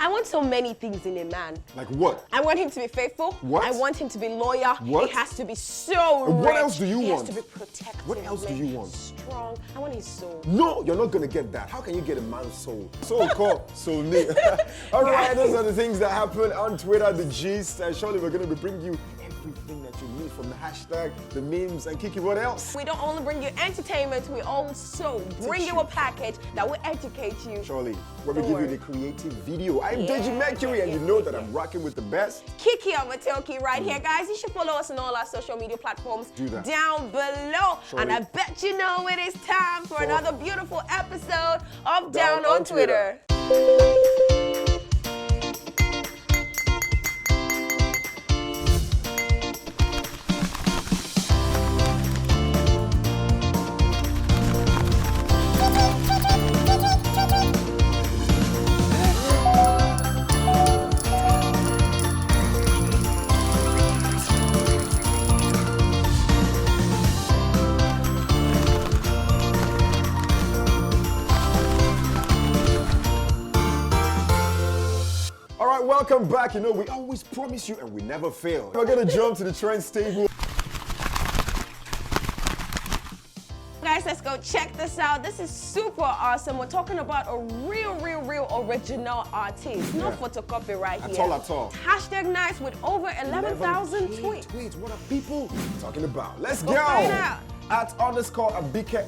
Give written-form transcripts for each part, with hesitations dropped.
I want so many things in a man. Like what? I want him to be faithful. What? I want him to be loyal. What? He has to be so rich. What else do you he want? He has to be protective. What else do you want? Strong. I want his soul. No, you're not gonna get that. How can you get a man's soul? Soul called soul me. All right, those are the things that happen on Twitter, the gist. Surely we're gonna be bringing you everything that you need from the hashtag, the memes, and Kiki. What else? We don't only bring you entertainment, we also bring you a package that will educate you. Surely, when we give you the creative video. I'm Deji Mercury, and you know that I'm rocking with the best. Kiki Amatoki right here, guys. You should follow us on all our social media platforms down below. Surely. And I bet you know it is time for another beautiful episode of Down on Twitter. Welcome back. You know, we always promise you and we never fail. We're gonna jump to the trends table. Guys, let's go check this out. This is super awesome. We're talking about a real original artist. No photocopy right here. At all. Hashtag Nice with over 11,000 tweets. What are people talking about? Let's go. Find out. @_Abike_.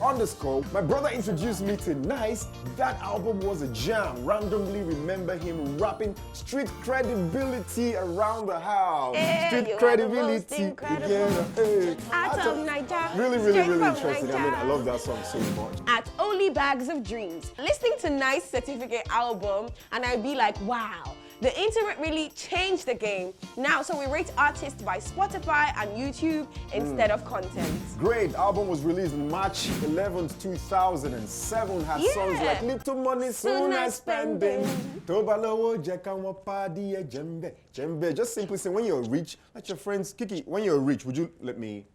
My brother introduced me to Nice. That album was a jam. Randomly remember him rapping Street Credibility around the house. Street Credibility. Out of Niger. Really interesting. I mean, I love that song so much. @OnlyBags of Dreams. Listening to Nice Certificate album, and I'd be like, wow. The internet really changed the game. Now, so we rate artists by Spotify and YouTube instead of content. Great. Album was released March 11th, 2007. Had songs like Little Money Soon As Spending. Just simply say, when you're rich, like your friends, Kiki, when you're rich, would you let me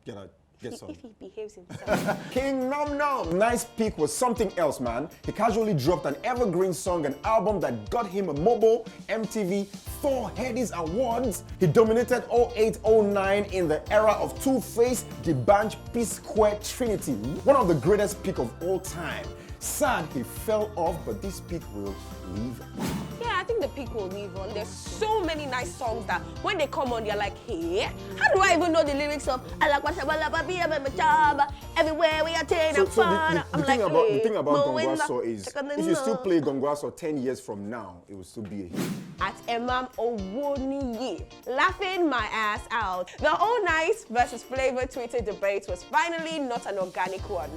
get some? If he behaves himself. King Nom Nom. Nice Peak was something else, man. He casually dropped an evergreen song, an album that got him a Mobo, MTV, 4 Headies Awards. He dominated 08-09 in the era of Two-Face, D'banj, P-Square, Trinity. One of the greatest peak of all time. Sad he fell off, but this peak will live on. Yeah, I think the peak will live on. There's so many nice songs that when they come on, they're like, hey, how do I even know the lyrics of everywhere we attain a fun? The thing about Gongwaso is, if you still play Gongwaso 10 years from now, it will still be a hit. @Emam Owoniyi, laughing my ass out. The whole Nice versus Flavor Twitter debate was finally not an organic one.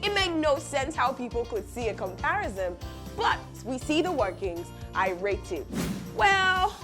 It made no sense how people could see a comparison, but we see the workings. I rate it. Well,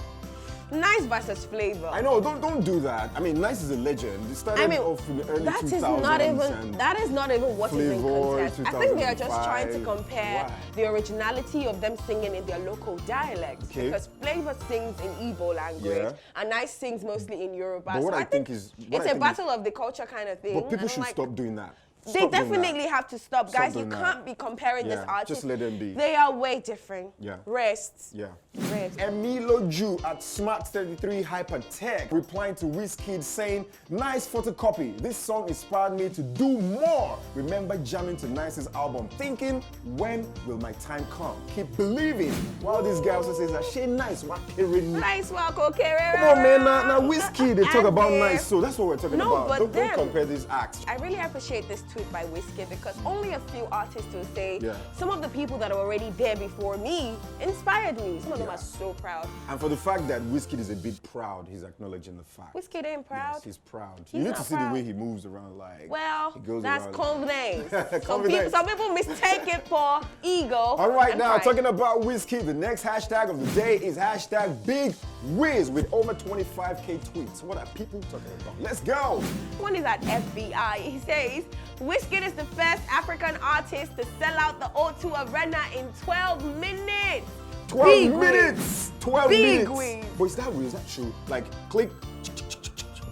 Nice versus Flavor. I know, don't do that. I mean, Nice is a legend. It started off in the early 2000s. That is not even what is in contest. I think they are just trying to compare the originality of them singing in their local dialects. Because Flavor sings in Igbo language and Nice sings mostly in Yoruba. But what I think is... It's a battle of the culture kind of thing. But people should stop doing that. They definitely have to stop. Guys, you can't be comparing this artist. Just let them be. They are way different. Rest. Rest. Emilo Ju @Smart33 Hypertech replying to Wizkid saying, nice photocopy. This song inspired me to do more. Remember jamming to Nice's album, thinking, when will my time come? Keep believing. While this guy also says that she nice, what nice work, okay. Come on, man. Now Wizkid, they talk about Nice, so that's what we're talking about. But don't compare these acts. I really appreciate this tweet by Wizkid because only a few artists will say some of the people that are already there before me inspired me. Some of them are so proud. And for the fact that Wizkid is a bit proud, he's acknowledging the fact. Wizkid ain't proud. Yes, he's proud. You need to see the way he moves around, like. Well, that's confidence. Confidence. Some people mistake it for ego. All right, now talking about Wizkid, the next hashtag of the day is hashtag Big Wiz with over 25K tweets. What are people talking about? Let's go. One is at FBI. He says, Wizkid is the first African artist to sell out the O2 Arena in 12 minutes. 12 minutes! 12 minutes! Big win. But is that real? Is that true? Like, click.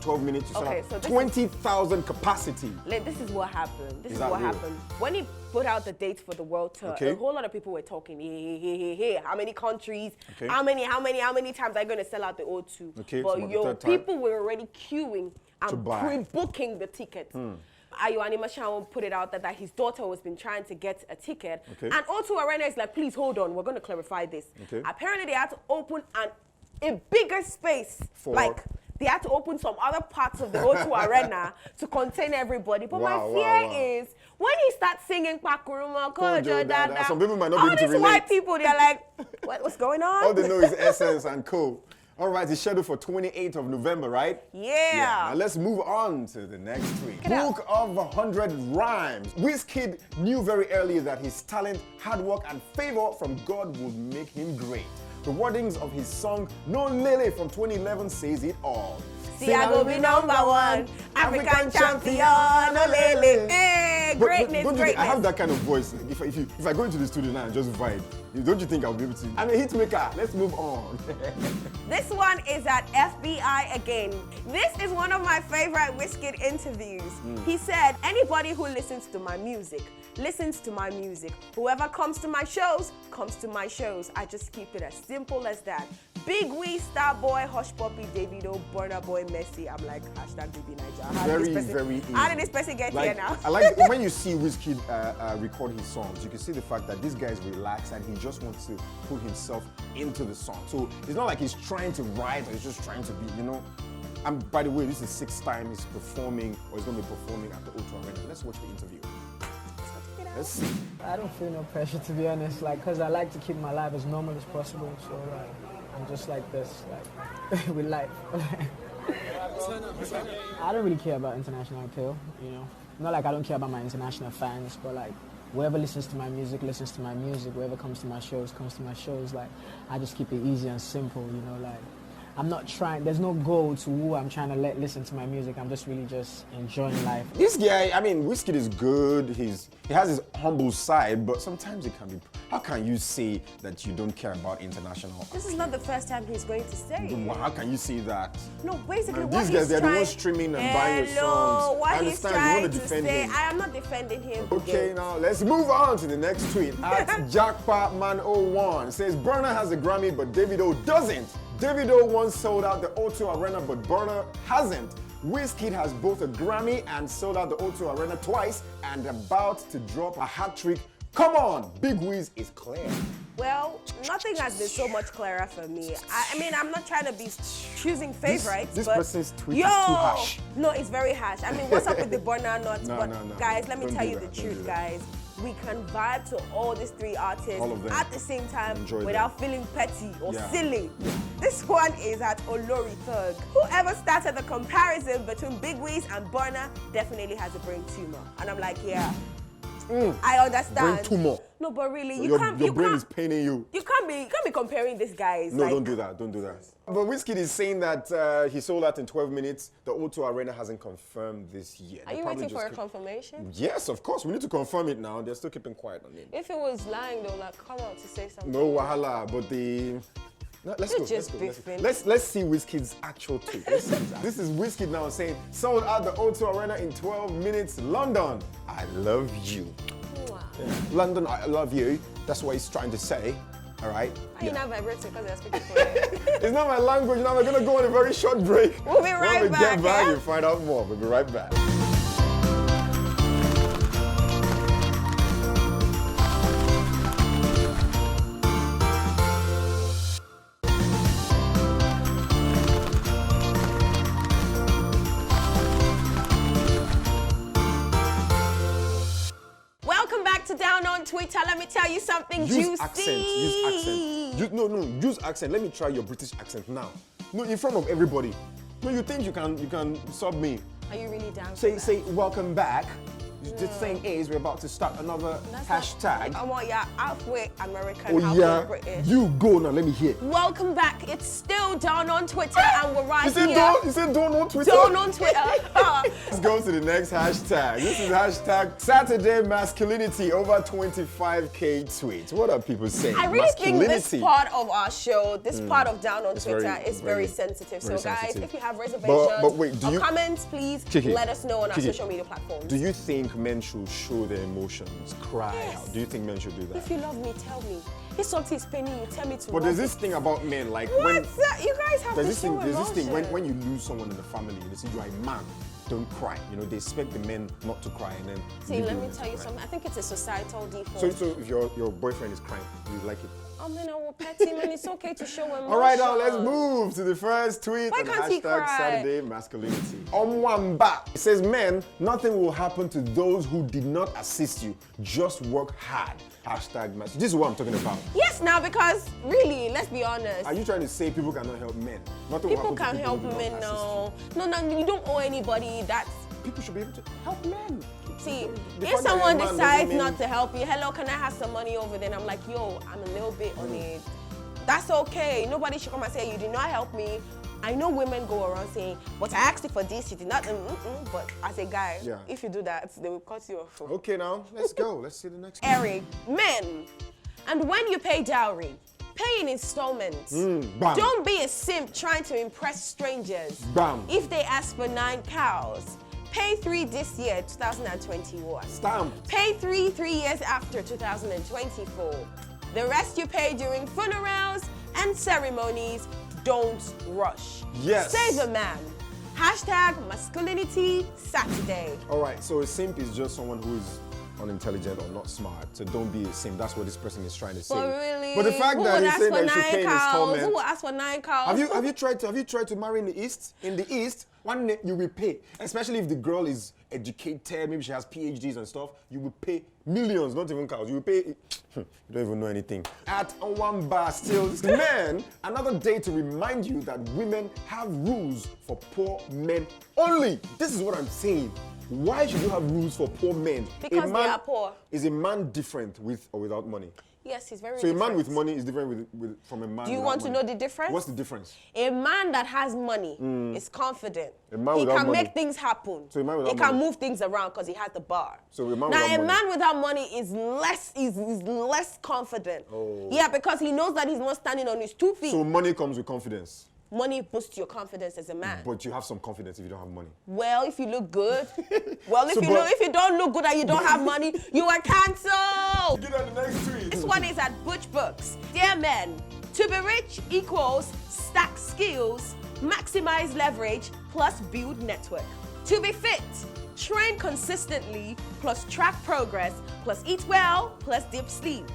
12 minutes, you sell Okay, out so this 20,000 capacity. This is what happened. This Is is that what real? happened. When he put out the dates for the world tour, Okay. a whole lot of people were talking, hey, how many countries, Okay. how many times are you going to sell out the O2? Okay, But so what, the third time? people were already queuing To and buy. pre-booking the tickets. Ayo Animashawan put it out that his daughter has been trying to get a ticket. Okay. And O2 Arena is like, please hold on, we're going to clarify this. Okay. Apparently they had to open a bigger space. For- Like, they had to open some other parts of the O2 Arena to contain everybody. But my Wow, fear wow. is when he starts singing Pakuruma, Kojo, Dada, some people might not be all able to these white relate. people, they're like, what's going on? All they know is Essence and Co. All right, it's scheduled for 28th of November, right? Yeah. Now let's move on to the next tweet. Check it out. Book of 100 Rhymes. Wizkid knew very early that his talent, hard work, and favor from God would make him great. The wordings of his song No Lele from 2011 says it all. See, I go be #1, African champion, Olele. Hey, greatness, don't you think I have greatness. that kind of voice? If I go into the studio now and just vibe, don't you think I'll be able to? I'm a hit maker. Let's move on. This one is at FBI again. This is one of my favorite Wizkid interviews. He said, anybody who listens to my music, listens to my music. Whoever comes to my shows, comes to my shows. I just keep it as simple as that. Big Wee, Starboy, Hush Puppy, Davido, Burna Boy, Messi. I'm like, hashtag Baby Niger. Very easy. How did this person get here now? I like when you see Wizkid record his songs, you can see the fact that this guy is relaxed and he just wants to put himself into the song. So it's not like he's trying to write or he's just trying to be, And by the way, this is the 6th time he's performing or he's going to be performing at the O2 Arena. Let's watch the interview. Let's see. I don't feel no pressure, to be honest, because I like to keep my life as normal as possible. So I'm just like this, with life. I don't really care about international appeal, Not like I don't care about my international fans, but whoever listens to my music, listens to my music. Whoever comes to my shows, comes to my shows. I just keep it easy and simple, I'm not trying, there's no goal to who I'm trying to listen to my music. I'm just really just enjoying life. This guy, Wizkid is good. He has his humble side, but sometimes it can be. How can you say that you don't care about international? This is not the first time he's going to say it. Well, how can you say that? No, basically, Man, what these he's guys, they're the trying- ones streaming and buying your Hello, songs. what I he's understand you trying want to to defend say, him. I am not defending him. Okay, now let's move on to the next tweet. At JackpotMan01 says Burna has a Grammy, but Davido doesn't. Davido once sold out the O2 Arena, but Burna hasn't. Wizkid has both a Grammy and sold out the O2 Arena twice and about to drop a hat trick. Come on, Big Wiz is clear. Well, nothing has been so much clearer for me. I'm not trying to be choosing favorites, This but person's tweet is too harsh. No, it's very harsh. What's up with the Burna not? No, but no. guys, let me Don't tell do you that, the don't truth, do that. guys. We can vibe to all these 3 artists All of them. at the same time Enjoy without feeling petty or Yeah. silly. This one is at Olori Thug. Whoever started the comparison between Big Wiz and Burna definitely has a brain tumor. And I'm like, yeah. I understand. Brain tumor. No, but really, Your brain is paining you. You can't be comparing these guys. No, like, don't do that. Don't do that. But Wizkid is saying that he sold out in 12 minutes. The O2 Arena hasn't confirmed this yet. Are you waiting for a confirmation? Yes, of course. We need to confirm it now. They're still keeping quiet on it. If it was lying, they'll come out to say something. No wahala, but let's You're go. just Let's go. beefing. Let's see Wizkid's actual tweet. This is Wizkid now saying, sold out the O2 Arena in 12 minutes. London, I love you. Wow. London, I love you. That's what he's trying to say. All right? Are you not vibrating because they're speaking for you? It's not my language. Now we're going to go on a very short break. We'll be right when we back, get back, yeah? you'll find out more. We'll be right back. Welcome back to Down on Twitter. Let me tell you something Use juicy. accent. Use accent. Use accent. Let me try your British accent now. No, in front of everybody. No, you think you can sub me. Are you really down? Say welcome back. The thing is, we're about to start another That's hashtag. I want you halfway American, Oh halfway yeah, British. you go now. Let me hear. Welcome back. It's still Dawn on Twitter, and we're right You said here. don't. You said don't on Twitter. Dawn on Twitter. Let's go to the next hashtag. This is hashtag Saturday Masculinity. Over 25k tweets. What are people saying? I really think this Masculinity. part of our show, this part of Down on It's Twitter very- is very very- sensitive. very So guys, sensitive. if you have reservations But wait, do or you- comments, please Kiki, let us know on our Kiki, social media platforms. Do you think men should show their emotions, cry Yes. out? Do you think men should do that? If you love me, tell me. If something is paining you, tell me to But there's love this thing about men, like it. when What's that? You guys have there's to this show thing, there's this thing when emotion. you lose someone in the family, they say you are a man, don't cry. You know, they expect the men not to cry, and then See, leave let the me women tell to you cry. something. I think it's a societal default. So if your boyfriend is crying, you like it. I mean, I will pet him, and it's okay to show emotion. All right, now let's move to the first tweet Why on can't he hashtag cry? Saturday Masculinity. Omwamba it says, men, nothing will happen to those who did not assist you. Just work hard. Hashtag mas. This is what I'm talking about. Yes, now because really, let's be honest. Are you trying to say people cannot help men? Nothing will People happen to can help who did not men assist now. No, you don't owe anybody. That's you. People should be able to help men. see. The If fact that someone a man decides doesn't mean- not to help you, hello, can I have some money over? Then I'm like, yo, I'm a little bit on it. That's okay. Nobody should come and say you did not help me. I know women go around saying, but I asked you for this, you did not. But as a guy, Yeah. if you do that, they will cut you off. Okay, now let's go. Let's see the next one. Eric, men, and when you pay dowry, pay in installments. Bam. Don't be a simp trying to impress strangers. Bam. If they ask for 9 cows, pay 3 this year, 2021. Stamp. Pay 3 years after 2024. The rest you pay during funerals and ceremonies. Don't rush. Yes. Save a man. Hashtag Masculinity Saturday. All right, so a simp is just someone who is unintelligent or not smart. So don't be a simp. That's what this person is trying to say. But really, But the fact who that would he's ask saying for that you should 9 pay in cows? installment. Who would ask for 9 cows? Have you tried to marry in the East? In the East, one day you will pay. Especially if the girl is educated, maybe she has PhDs and stuff, you will pay millions, not even cows. You will pay. You don't even know anything. At one bar still, men, another day to remind you that women have rules for poor men only. This is what I'm saying. Why should you have rules for poor men? Because they are poor. Is a man different with or without money? Yes, he's very So a different. man with money is different from a man. Do you without want to money. know the difference? What's the difference? A man that has money is confident. A man He without can money. make things happen. So a man he without can money. move things around because he has the bar. So a man now without a money. man without money is less confident. Oh. Yeah, because he knows that he's not standing on his 2 feet. So money comes with confidence, Money boosts your confidence as a man. but you have some confidence if you don't have money. Well, if you look good. Well, So, but- if you don't look good and you don't have money, you are cancelled. Get on the next tweet. This one is at Butch Books. Dear men, to be rich equals stack skills, maximize leverage, plus build network. To be fit, train consistently, plus track progress, plus eat well, plus deep sleep.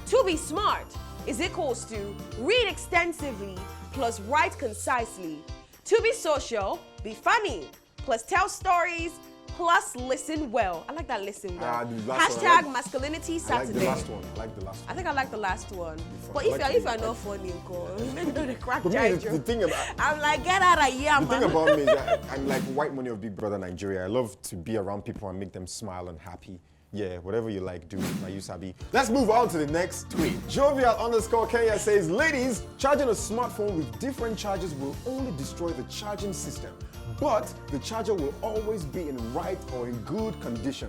To be smart is equals to read extensively, plus write concisely. To be social, be funny, plus tell stories, plus listen well. I like that listen well. The last one, I Hashtag like- Masculinity I like Saturday. the last one. I like the last one. I think I like the last one. But funny. if Like you're to- not funny, go. Let me know the crack But me, giant the joke. thing about I'm like, get out of here, the thing man. about me is that I'm like white money of Big Brother Nigeria. I love to be around people and make them smile and happy. Yeah, whatever you like, do. I use Sabi. Let's move on to the next tweet. Jovial_Kenya says, ladies, charging a smartphone with different chargers will only destroy the charging system, but the charger will always be in right or in good condition.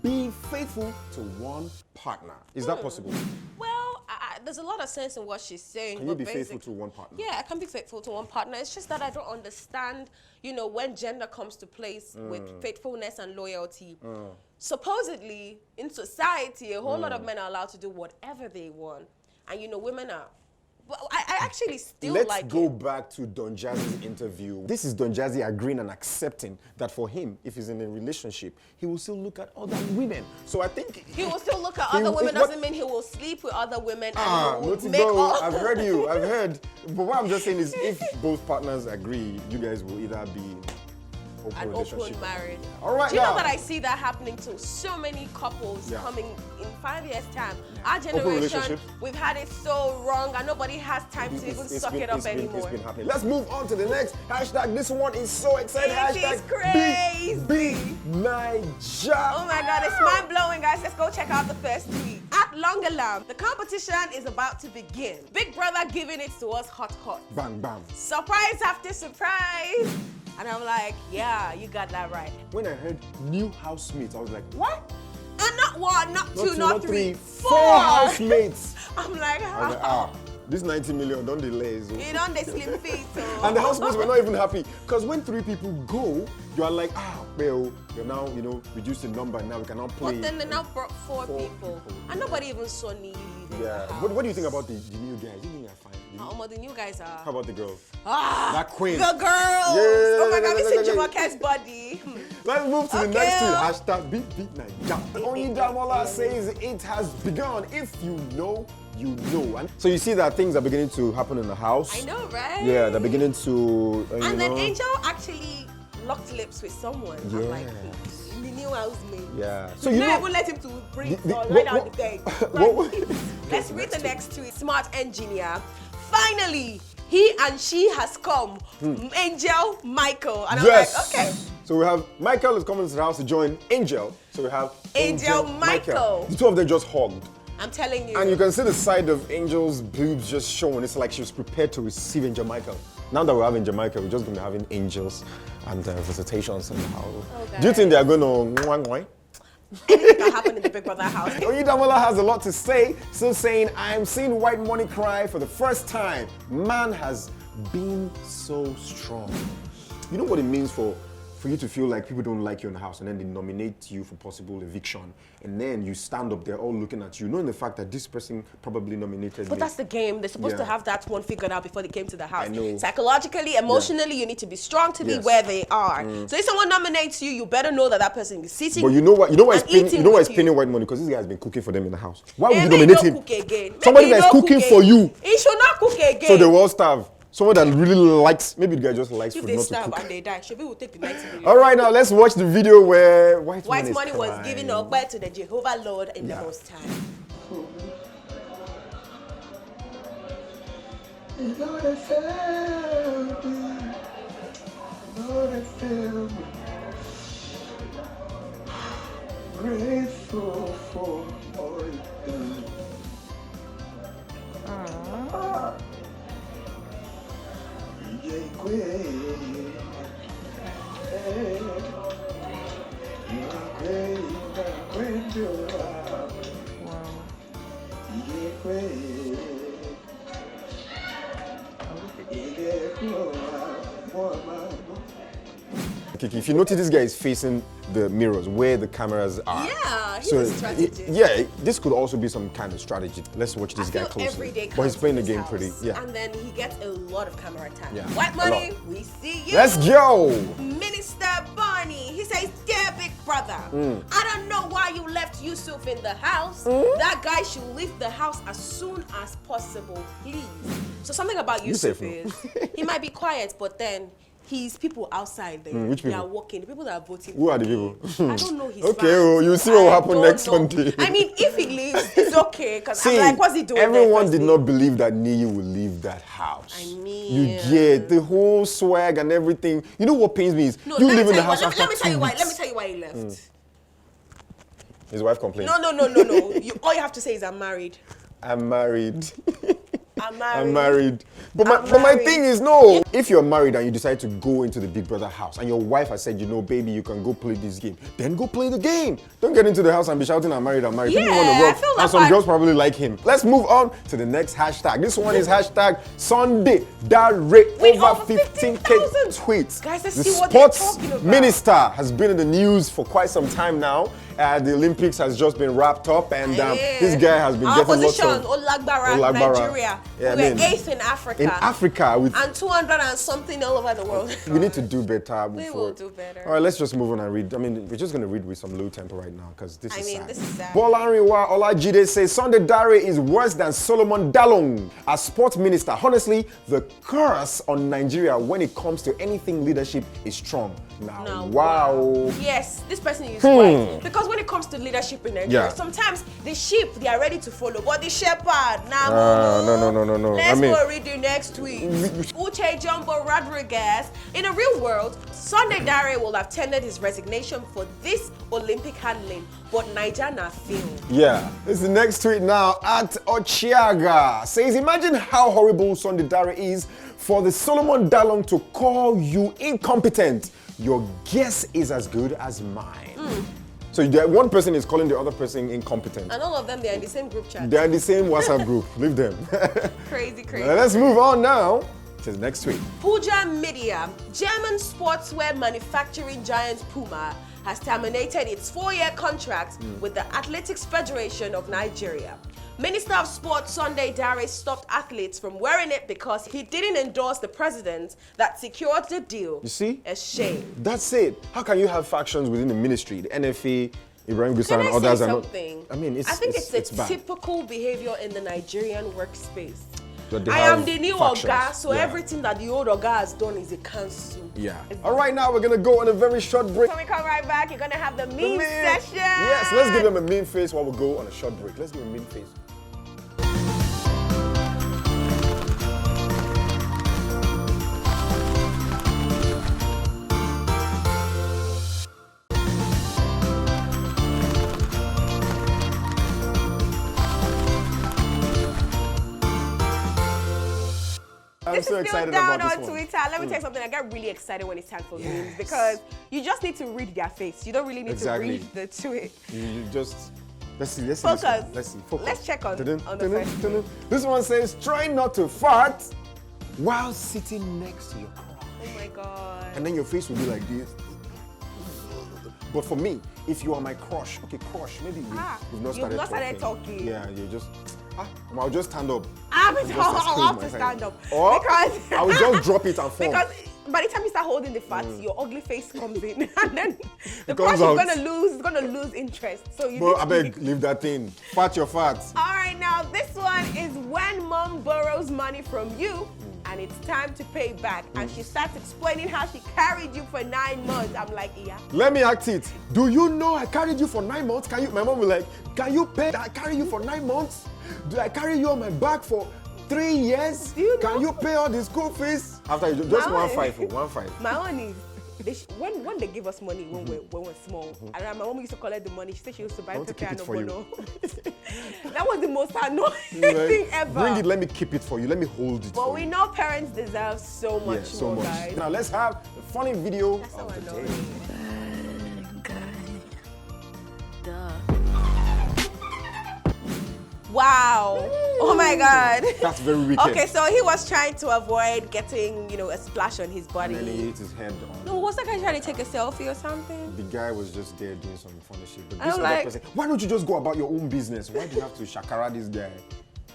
Be faithful to one partner. Is that possible? Well, there's a lot of sense in what she's saying. Can you but be faithful basic- to one partner? Yeah, I can be faithful to one partner. It's just that I don't understand, when gender comes to place with faithfulness and loyalty. Supposedly, in society, a whole lot of men are allowed to do whatever they want. And, women are... But I actually still Let's like go it. back to Don Jazzy's interview. This is Don Jazzy agreeing and accepting that for him, if he's in a relationship, he will still look at other women. So I think He will still look at He other will- women, what- doesn't mean he will sleep with other women and he will Noti make Bo, all... I've heard you. I've heard. But what I'm just saying is, if both partners agree, you guys will either be an open marriage. All right, Do you know now. that I see that happening to so many couples Yeah. coming in 5 years' time? Our Open generation, relationships. we've had it so wrong and nobody has time to even suck it up It's anymore. been happening. Let's move on to the next hashtag. This one is so exciting. It is crazy. Big Niger. Oh my God, it's mind blowing, guys. Let's go check out the first tweet. At Long Alarm, the competition is about to begin. Big Brother giving it to us hot. Bang, bang. Surprise after surprise. And I'm like, yeah, you got that right. When I heard new housemates, I was like, what? And not one, not two, Not not three, three, four housemates. I'm like, I was like, this 90 million, don't delay. So. you don't they slim feet. So. And the housemates were not even happy. Because when 3 people go, you are like, well, you're now, reduced the number, now we cannot play. But then they now brought four people. And nobody even saw Neely leaving Yeah. the house. What do you think about the new guys? Do you think they're fine? The new guys are. How about the girls? That queen. The girls. Yeah, Oh my God, we see yeah. Jumoke's body. Let's move to the Okay. next tweet. Hashtag Beat Naija. Oyidamola says it has begun. If you know, you know. And so you see that things are beginning to happen in the house. I know, right? Yeah, they're beginning to. And then Angel actually locked lips with someone. I'm like, Yes. the new housemate. Yeah. So you not even let him to bring or lie down the bed. Let's read the next tweet. Smart engineer. Finally, he and she has come. Angel, Michael. And I'm like, okay. So we have Michael is coming to the house to join Angel. So we have Angel, Michael. The two of them just hugged. I'm telling you. And you can see the side of Angel's boobs just showing. It's like she was prepared to receive Angel Michael. Now that we're having Angel Michael, we're just going to be having angels and visitations in the house. Okay. Do you think they're going to mwah? Anything can happen in the Big Brother house. Oyidamola has a lot to say, still saying, I am seeing white money cry for the first time. Man has been so strong. You know what it means for you to feel like people don't like you in the house and then they nominate you for possible eviction and then you stand up there all looking at you, knowing the fact that this person probably nominated But me. that's the game. They're supposed to Yeah. have that one figured out before they came to the house. I know. Psychologically, emotionally, you need to be strong to be Yes. where they are. So if someone nominates you, you better know that that person is sitting. But you know what? You know why it's and paying, eating you know why with it's paying white money? Because this guy has been cooking for them in the house. Why would Eh, you make nominate he him? no cook again. Somebody Make he that's no cooking cook for again. you. He should not cook again. So they will all starve. Someone that really likes, maybe the guy just likes If food they not to starve cook. and they die, Shebi will take the 90 million. All right, now let's watch the video where white White man money is was crying. given up by to the Jehovah Lord in Yeah. the Most High. Lord, I felt me. Lord, I felt me. Grateful for all you've done. Yeah, great. You are great, you are. Yeah, great. Kiki, if you notice, this guy is facing the mirrors where the cameras are. Yeah, he's a strategist. Yeah, this could also be some kind of strategy. Let's watch this I guy feel closely. every day But he's counts playing the in this game house. pretty. Yeah. And then he gets a lot of camera time. Yeah, White a money, lot. we see you. Let's go. Minister Barney, he says, dear big brother, I don't know why you left Yusuf in the house. That guy should leave the house as soon as possible, please. So something about Yusuf safe, no? is, he might be quiet, but then his people outside there, which they people? are working. The people that are voting. Who are the for him. people? I don't know his Okay, fans. oh, you'll see what will I happen don't next know. Sunday. I mean, if he leaves, it's okay. Because I'm See, like, what's he doing there everyone first did thing? not believe that Niyi would leave that house. I mean- You get the whole swag and everything. You know what pains me is No, you let me live in the tell you house why- after let me tell you 2 why. weeks. Let me tell you why he left. His wife complained. No. All you have to say is I'm married. I'm married. I'm married. I'm married. But I'm my married. thing is, no. If you're married and you decide to go into the Big Brother house and your wife has said, baby, you can go play this game, then go play the game. Don't get into the house and be shouting, I'm married, I'm married. People Yeah, want to I rock. feel And like some I- girls probably like him. Let's move on to the next hashtag. This one is hashtag Sunday Dare With over over 15K 15,000 tweets. Guys, let's the see what they're sports talking about. minister has been in the news for quite some time now. The Olympics has just been wrapped up and this guy has been Our getting lots position, of... Olagbara, Olagbara. Nigeria. Yeah, we I were mean, 8th in Africa. in Africa with and 200 and something all over the world. We need to do better before. We will do better. All right, let's just move on and read. I mean, we're just going to read with some low tempo right now because this is sad. This is sad. Bolanriwa Olajide says Sunday Dare is worse than Solomon Dalong. As sports minister, honestly, the curse on Nigeria when it comes to anything leadership is strong. Now, wow. Yes, this person is right. Because when it comes to leadership in Nigeria, Yeah. sometimes the sheep, they are ready to follow, but the shepherd, no. Let's go read the next tweet. Uche Jumbo Rodriguez. In a real world, Sunday Dare will have tendered his resignation for this Olympic handling, but Niger na failed. Yeah, this is the next tweet now. At Ochiaga says, imagine how horrible Sunday Dare is for the Solomon Dalong to call you incompetent. Your guess is as good as mine. So one person is calling the other person incompetent. And all of them, they are in the same group chat. They're in the same WhatsApp group. Leave them. Crazy. Let's move on now to the next tweet. Puja Media, German sportswear manufacturing giant Puma, has terminated its 4-year contract with the Athletics Federation of Nigeria. Minister of Sport Sunday Dare stopped athletes from wearing it because he didn't endorse the president that secured the deal. You see? A shame. That's it. How can you have factions within the ministry, the NFA, Ibrahim Gusau and Can I others? say Are not, something? I mean, I think it's bad. typical behavior in the Nigerian workspace. That they I have am the new factions. Oga, so Yeah. everything that the old Oga has done is a cancel. Yeah. All right, now we're going to go on a very short break. When we come right back, you're going to have the meme session. Yes, let's give them a mean face while we go on a short break. Let's give them a mean face. I'm This so is still excited down about on this one. Twitter. Let me tell you something. I get really excited when it's time for memes because you just need to read their face. You don't really need Exactly. to read the tweet. You just let's see. This Focus. one. Let's see. Focus. Let's check on the first Dun-dun. This one says, "Try not to fart while sitting next to your crush." Oh my god. And then your face will be like this. But for me, if you are my crush, okay, crush, maybe we've not you've started not started talking. talking. Yeah, you just. I'll just stand up. I'll Just have to excuse stand up. Or Because I will just drop it and fall. Because by the time you start holding the fat, your ugly face comes in, and then the It crush comes is out. gonna lose interest. So you But need I to beg, leave that thing. Fat your fat. All right, now this one is when mom borrows money from you and it's time to pay back, and she starts explaining how she carried you for 9 months. I'm like, yeah. Let me act it. Do you know I carried you for 9 months? Can you? My mom will like, can you pay that I carry you for 9 months? Do I carry you on my back for 3 years? Do you know? Can you pay all the school fees? After you just My 1.5, 1.5. My own is when they give us money when we're small. I remember my mom used to collect the money. She said she used to buy want to Pepe keep and it for you. Obono. That was the most annoying Like, thing ever. Bring it, let me keep it for you. Let me hold it But for we you. know parents deserve so much Yeah, so more, much. guys. Now let's have a funny video That's so of the day. annoying. Wow. Oh my God. That's very wicked. Okay, so he was trying to avoid getting, a splash on his body. And then he hit his head on. No, was that guy trying to take a selfie or something? The guy was just there doing some funny shit. But I'm this other like- person, why don't you just go about your own business? Why do you have to shakara this guy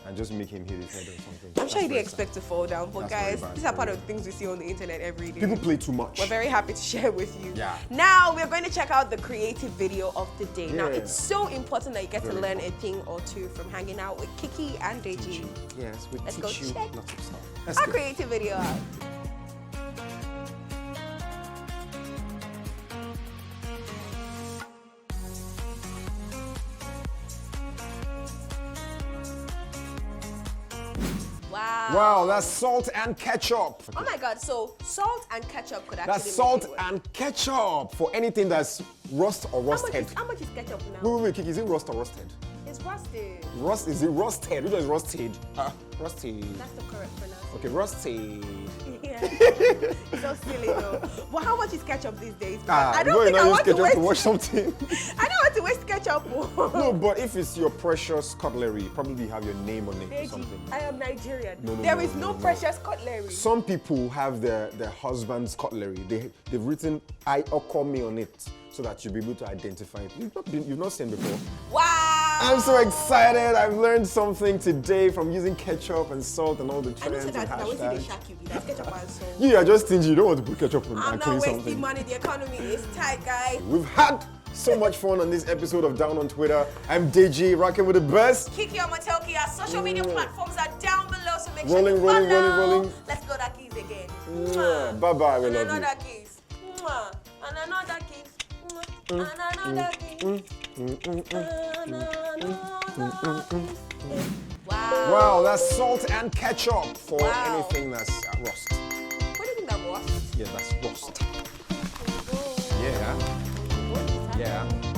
and just make him hit his head or something? I'm sure he didn't expect to fall down, but That's very guys, bad, these are part very of the things we see on the internet every day. People play too much. We're very happy to share with you. Yeah. Now we're going to check out the creative video of the day. Now Yeah. it's so important that you get to Very learn a thing or two from hanging out with Kiki and Deji. Yes, we Let's go teach you check lots of stuff. Let's Our go. creative video out. Wow. Wow, that's salt and ketchup. Oh my God, so salt and ketchup could actually That's make salt it work. and ketchup for anything that's rust or rusted. How much is ketchup now? Wait, Kiki, is it rust or rusted? It's rusted. Rust, is it rusted? Which one is rusted? Rusted. That's the correct pronunciation. Okay, rusted. Yeah. It's so silly though. But how much is ketchup these days? Because I don't think I want to ketchup waste. to wash something. I don't want to waste ketchup. No, but if it's your precious cutlery, probably have your name on it or Deji, something. I am Nigerian. No, There no, is no no. precious cutlery. Some people have their husband's cutlery. They've written "I Okomi" on it so that you'll be able to identify it. You've not seen before. Wow. I'm so excited. I've learned something today from using ketchup and salt and all the I trends know and that I was in the hashtags. shack you be that ketchup and salt. You are just stingy. You don't want to put ketchup on I'm and not clean wasting something. money. The economy is tight, guys. We've had so much fun on this episode of Down on Twitter. I'm Deji, rocking with the best. Kiki or Matelki, our social media platforms are down below, so make Rolling, sure you follow. rolling. Let's blow that keys again. Bye-bye, we And love you. another kiss. And another kiss. And another kiss. Wow. Wow, that's salt and ketchup for Wow. anything that's rust. What do you think that was? Yeah, that's rust. Yeah. What is that? Yeah.